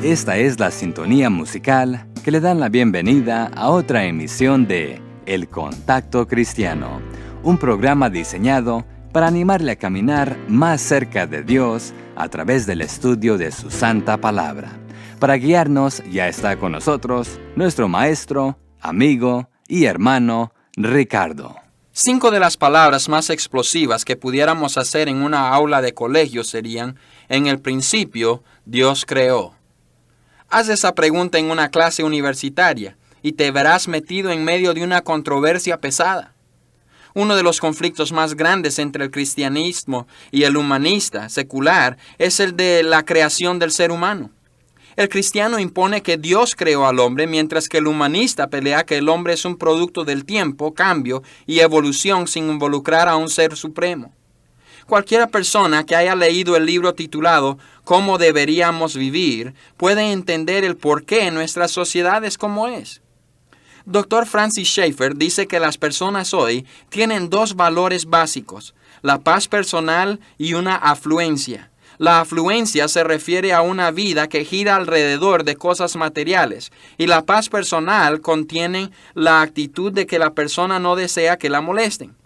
Esta es la sintonía musical que le dan la bienvenida a otra emisión de El Contacto Cristiano, un programa diseñado para animarle a caminar más cerca de Dios a través del estudio de su santa palabra. Para guiarnos ya está con nosotros nuestro maestro, amigo y hermano Ricardo. 5 de las palabras más explosivas que pudiéramos hacer en una aula de colegio serían: en el principio, Dios creó. Haz esa pregunta en una clase universitaria y te verás metido en medio de una controversia pesada. Uno de los conflictos más grandes entre el cristianismo y el humanista secular es el de la creación del ser humano. El cristiano impone que Dios creó al hombre, mientras que el humanista pelea que el hombre es un producto del tiempo, cambio y evolución sin involucrar a un ser supremo. Cualquiera persona que haya leído el libro titulado ¿Cómo deberíamos vivir? Puede entender el porqué nuestra sociedad es como es. Dr. Francis Schaeffer dice que las personas hoy tienen 2 valores básicos: la paz personal y una afluencia. La afluencia se refiere a una vida que gira alrededor de cosas materiales, y la paz personal contiene la actitud de que la persona no desea que la molesten.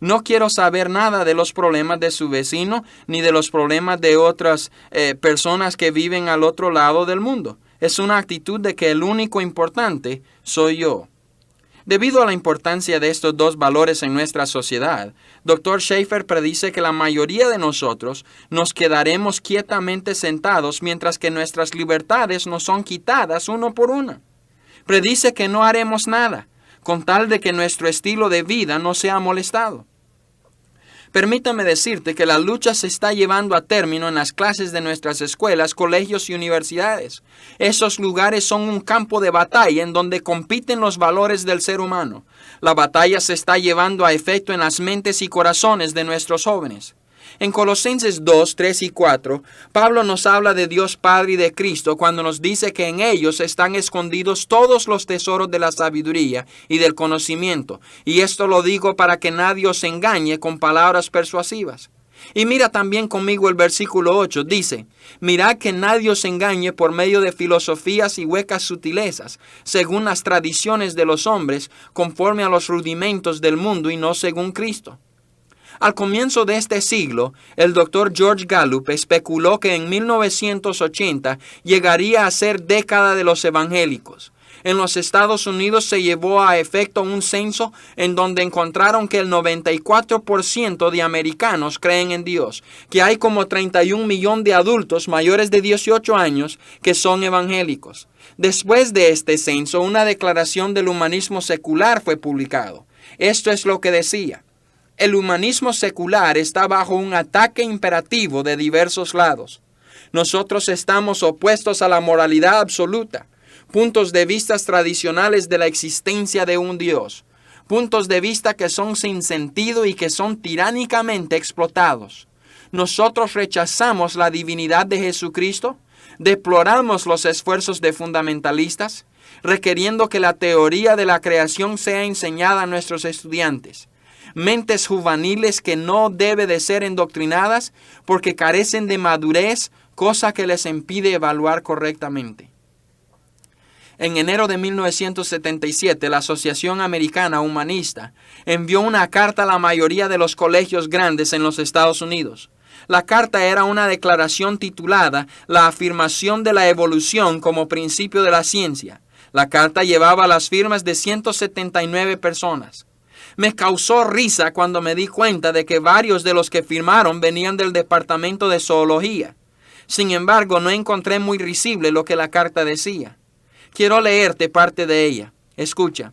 No quiero saber nada de los problemas de su vecino ni de los problemas de otras personas que viven al otro lado del mundo. Es una actitud de que el único importante soy yo. Debido a la importancia de estos 2 valores en nuestra sociedad, Dr. Schaeffer predice que la mayoría de nosotros nos quedaremos quietamente sentados mientras que nuestras libertades nos son quitadas uno por una. Predice que no haremos nada, con tal de que nuestro estilo de vida no sea molestado. Permítame decirte que la lucha se está llevando a término en las clases de nuestras escuelas, colegios y universidades. Esos lugares son un campo de batalla en donde compiten los valores del ser humano. La batalla se está llevando a efecto en las mentes y corazones de nuestros jóvenes. En Colosenses 2, 3 y 4, Pablo nos habla de Dios Padre y de Cristo cuando nos dice que en ellos están escondidos todos los tesoros de la sabiduría y del conocimiento. Y esto lo digo para que nadie os engañe con palabras persuasivas. Y mira también conmigo el versículo 8, dice: mirad que nadie os engañe por medio de filosofías y huecas sutilezas, según las tradiciones de los hombres, conforme a los rudimentos del mundo y no según Cristo. Al comienzo de este siglo, el Dr. George Gallup especuló que en 1980 llegaría a ser década de los evangélicos. En los Estados Unidos se llevó a efecto un censo en donde encontraron que el 94% de americanos creen en Dios, que hay como 31 millones de adultos mayores de 18 años que son evangélicos. Después de este censo, una declaración del humanismo secular fue publicado. Esto es lo que decía: el humanismo secular está bajo un ataque imperativo de diversos lados. Nosotros estamos opuestos a la moralidad absoluta, puntos de vista tradicionales de la existencia de un Dios, puntos de vista que son sin sentido y que son tiránicamente explotados. Nosotros rechazamos la divinidad de Jesucristo, deploramos los esfuerzos de fundamentalistas, requiriendo que la teoría de la creación sea enseñada a nuestros estudiantes. Mentes juveniles que no deben de ser endoctrinadas porque carecen de madurez, cosa que les impide evaluar correctamente. En enero de 1977, la Asociación Americana Humanista envió una carta a la mayoría de los colegios grandes en los Estados Unidos. La carta era una declaración titulada La afirmación de la evolución como principio de la ciencia. La carta llevaba las firmas de 179 personas. Me causó risa cuando me di cuenta de que varios de los que firmaron venían del departamento de zoología. Sin embargo, no encontré muy risible lo que la carta decía. Quiero leerte parte de ella. Escucha.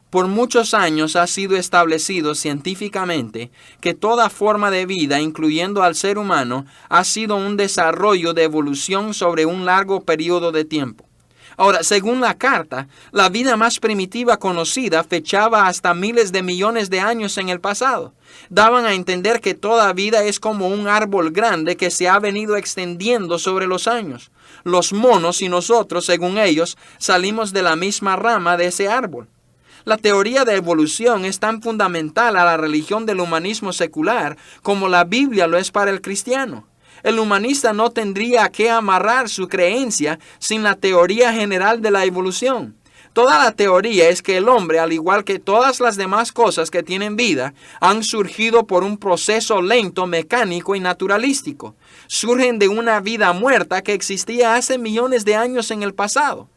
Por muchos años ha sido establecido científicamente que toda forma de vida, incluyendo al ser humano, ha sido un desarrollo de evolución sobre un largo periodo de tiempo. Ahora, según la carta, la vida más primitiva conocida fechaba hasta miles de millones de años en el pasado. Daban a entender que toda vida es como un árbol grande que se ha venido extendiendo sobre los años. Los monos y nosotros, según ellos, salimos de la misma rama de ese árbol. La teoría de evolución es tan fundamental a la religión del humanismo secular como la Biblia lo es para el cristiano. El humanista no tendría que amarrar su creencia sin la teoría general de la evolución. Toda la teoría es que el hombre, al igual que todas las demás cosas que tienen vida, han surgido por un proceso lento, mecánico y naturalístico. Surgen de una vida muerta que existía hace millones de años en el pasado.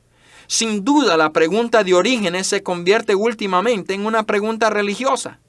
Sin duda, la pregunta de orígenes se convierte últimamente en una pregunta religiosa.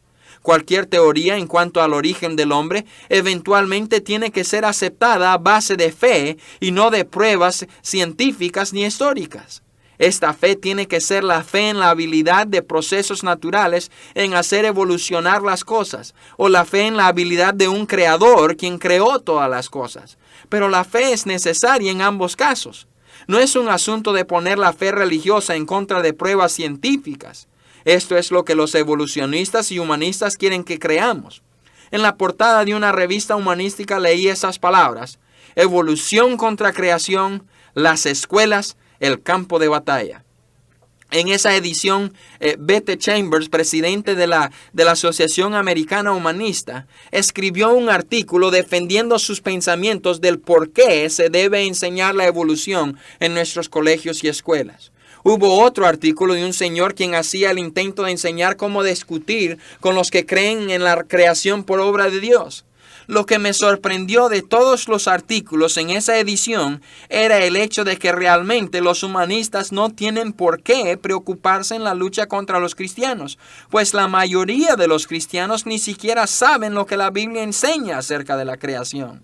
Cualquier teoría en cuanto al origen del hombre eventualmente tiene que ser aceptada a base de fe y no de pruebas científicas ni históricas. Esta fe tiene que ser la fe en la habilidad de procesos naturales en hacer evolucionar las cosas, o la fe en la habilidad de un creador quien creó todas las cosas. Pero la fe es necesaria en ambos casos. No es un asunto de poner la fe religiosa en contra de pruebas científicas. Esto es lo que los evolucionistas y humanistas quieren que creamos. En la portada de una revista humanística leí esas palabras: evolución contra creación, las escuelas, el campo de batalla. En esa edición, B.T. Chambers, presidente de la Asociación Americana Humanista, escribió un artículo defendiendo sus pensamientos del por qué se debe enseñar la evolución en nuestros colegios y escuelas. Hubo otro artículo de un señor quien hacía el intento de enseñar cómo discutir con los que creen en la creación por obra de Dios. Lo que me sorprendió de todos los artículos en esa edición era el hecho de que realmente los humanistas no tienen por qué preocuparse en la lucha contra los cristianos, pues la mayoría de los cristianos ni siquiera saben lo que la Biblia enseña acerca de la creación.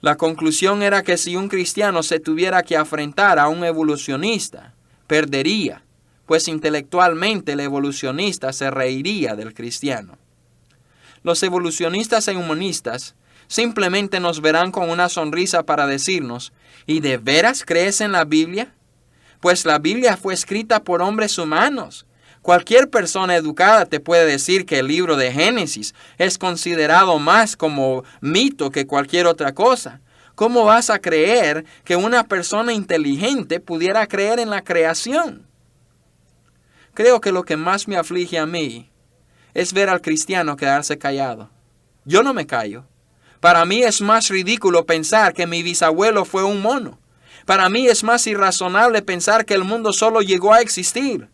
La conclusión era que si un cristiano se tuviera que afrontar a un evolucionista, perdería, pues intelectualmente el evolucionista se reiría del cristiano. Los evolucionistas y humanistas simplemente nos verán con una sonrisa para decirnos: ¿y de veras crees en la Biblia? Pues la Biblia fue escrita por hombres humanos. Cualquier persona educada te puede decir que el libro de Génesis es considerado más como mito que cualquier otra cosa. ¿Cómo vas a creer que una persona inteligente pudiera creer en la creación? Creo que lo que más me aflige a mí es ver al cristiano quedarse callado. Yo no me callo. Para mí es más ridículo pensar que mi bisabuelo fue un mono. Para mí es más irrazonable pensar que el mundo solo llegó a existir.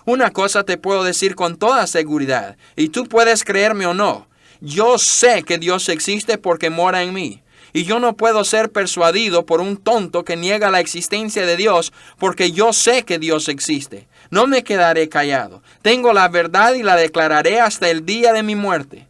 Una cosa te puedo decir con toda seguridad, y tú puedes creerme o no. Yo sé que Dios existe porque mora en mí. Y yo no puedo ser persuadido por un tonto que niega la existencia de Dios, porque yo sé que Dios existe. No me quedaré callado. Tengo la verdad y la declararé hasta el día de mi muerte.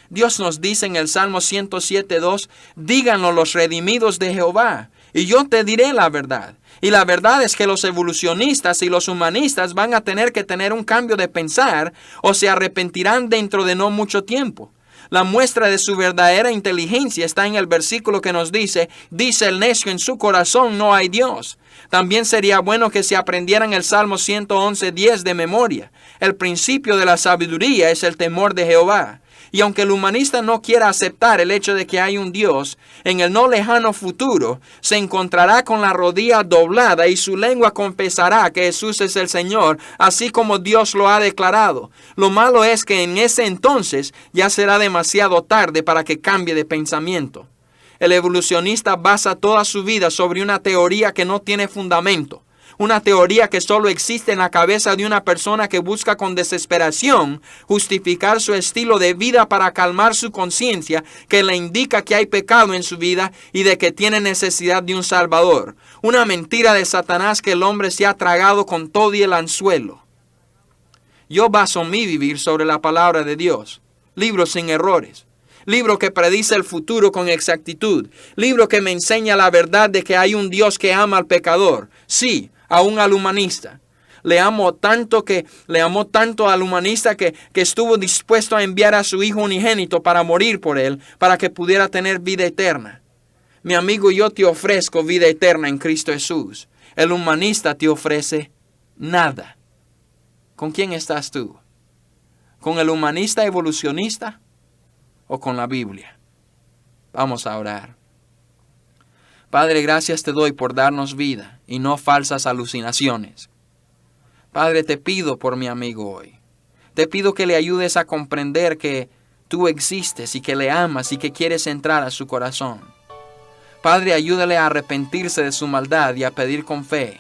Dios nos dice en el Salmo 107:2, díganlo los redimidos de Jehová, y yo te diré la verdad. Y la verdad es que los evolucionistas y los humanistas van a tener que tener un cambio de pensar, o se arrepentirán dentro de no mucho tiempo. La muestra de su verdadera inteligencia está en el versículo que nos dice el necio en su corazón, no hay Dios. También sería bueno que se aprendieran el Salmo 111:10 de memoria. El principio de la sabiduría es el temor de Jehová. Y aunque el humanista no quiera aceptar el hecho de que hay un Dios, en el no lejano futuro se encontrará con la rodilla doblada y su lengua confesará que Jesús es el Señor, así como Dios lo ha declarado. Lo malo es que en ese entonces ya será demasiado tarde para que cambie de pensamiento. El evolucionista basa toda su vida sobre una teoría que no tiene fundamento. Una teoría que solo existe en la cabeza de una persona que busca con desesperación justificar su estilo de vida para calmar su conciencia, que le indica que hay pecado en su vida y de que tiene necesidad de un Salvador. Una mentira de Satanás que el hombre se ha tragado con todo y el anzuelo. Yo baso mi vivir sobre la palabra de Dios, libro sin errores. Libro que predice el futuro con exactitud. Libro que me enseña la verdad de que hay un Dios que ama al pecador. Sí, aún al humanista. Le amó tanto al humanista que estuvo dispuesto a enviar a su hijo unigénito para morir por él, para que pudiera tener vida eterna. Mi amigo, yo te ofrezco vida eterna en Cristo Jesús. El humanista te ofrece nada. ¿Con quién estás tú? ¿Con el humanista evolucionista o con la Biblia? Vamos a orar. Padre, gracias te doy por darnos vida y no falsas alucinaciones. Padre, te pido por mi amigo hoy. Te pido que le ayudes a comprender que tú existes y que le amas y que quieres entrar a su corazón. Padre, ayúdale a arrepentirse de su maldad y a pedir con fe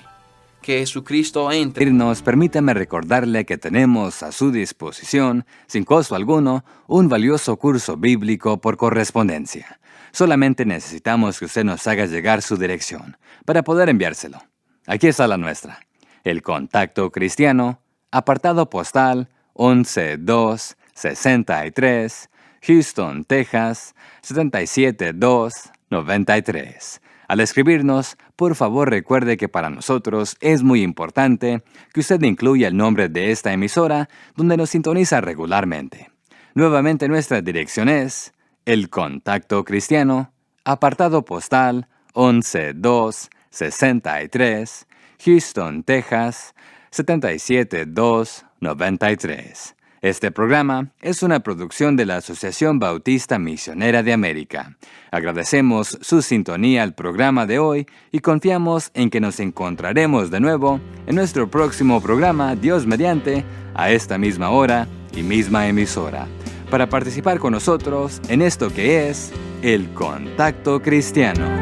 que Jesucristo entre. Permítame recordarle que tenemos a su disposición, sin costo alguno, un valioso curso bíblico por correspondencia. Solamente necesitamos que usted nos haga llegar su dirección para poder enviárselo. Aquí está la nuestra. El Contacto Cristiano, apartado postal 11263, Houston, Texas 77293. Al escribirnos, por favor recuerde que para nosotros es muy importante que usted incluya el nombre de esta emisora donde nos sintoniza regularmente. Nuevamente nuestra dirección es El Contacto Cristiano, apartado postal 11263, Houston, Texas 77293. Este programa es una producción de la Asociación Bautista Misionera de América. Agradecemos su sintonía al programa de hoy y confiamos en que nos encontraremos de nuevo en nuestro próximo programa, Dios mediante, a esta misma hora y misma emisora, para participar con nosotros en esto que es El Contacto Cristiano.